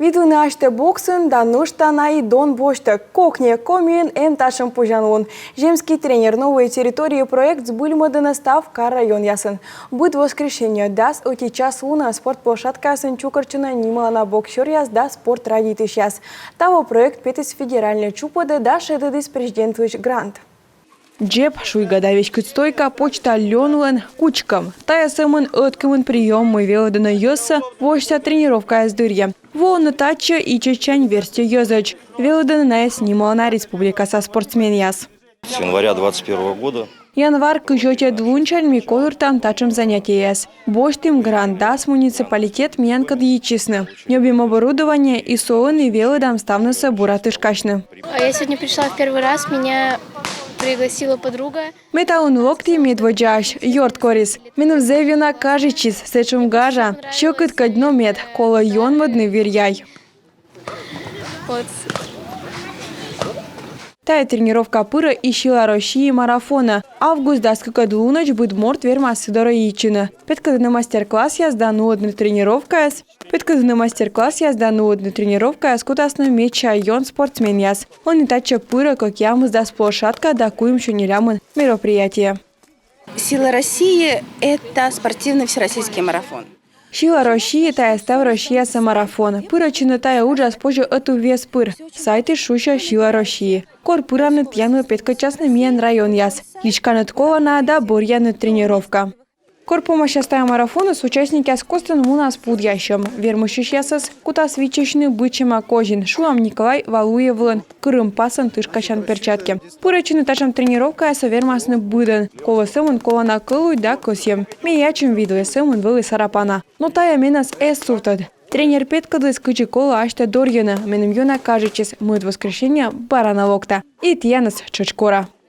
Видуны ашты боксын, дануштана и дон бошты. Кокне комин эм ташым пужанун. Земский тренер «Новые территории» проект с Бульмадына став район ясын. Будет воскрешение даст оти час луна спортплощадка сын чукарчына нималана боксер яс да спорт радиты сейчас. Того проект петис федеральный чупады да шедыдыс президентович грант. Джеб шуйгадавич стойка почта лёнулен кучкам. Тая самын өткімін прием мы велодына йоса, вожся тренировка аздырья. Волны тача и чечань версия йозач. Велодына на снимала на республика со спортсмен яс. С января 2021 года. Январ кыжоте двунчаль миколыр там тачем занятия яс. Боштым грандас муниципалитет мянка дьячисны. Небим оборудование и солон и велодам ставнуся буратышкашны. Я сегодня пришла в первый раз, меня пригласила подруга. Метаун локти медводжаш, йорт корис. Минув зевюна кажичис, сечум гажа. Щекот кадно мед, кола йон модный виряй. Вот. Тая тренировка пыра и щила России марафона. Август даст как лунач будет морт вермасы дороичина. Петкадный мастер-класс я сдану одну тренировка. Петкадный мастер-класс я сдану одну тренировка. Скутасно меча йон спортсмен яс. Он не тача пыра, как я сдаст площадка, да куем еще не лямын мероприятие. Сила России – это спортивный всероссийский марафон. Сила России тая став Россия самарафон. Пыра чинатая ужас позже эту вес пыр. Сайты шуща Сила России. Кор пыра нытьяну петкочасный миен район яс. Личка ныткована да борьяны тренировка. Кор помощь стая марафона с участники скостен у нас подъящем. Вермущий ясас кута свечечный бычема кожин. Шуам Николай Валуевлен. Кырым пасан тышкачан перчатки. Пыра чинаташам тренировка со вермасны быден. Кола сэмон кола на кылуй да косьем. Миячим виду сэмон вылы сарапана. Но тая менас суртад. Тренер Петкадыс кычы кола ашта дорьяна. Менем юна кажечес мыд воскрешения барана локта. И тьянас чочкора.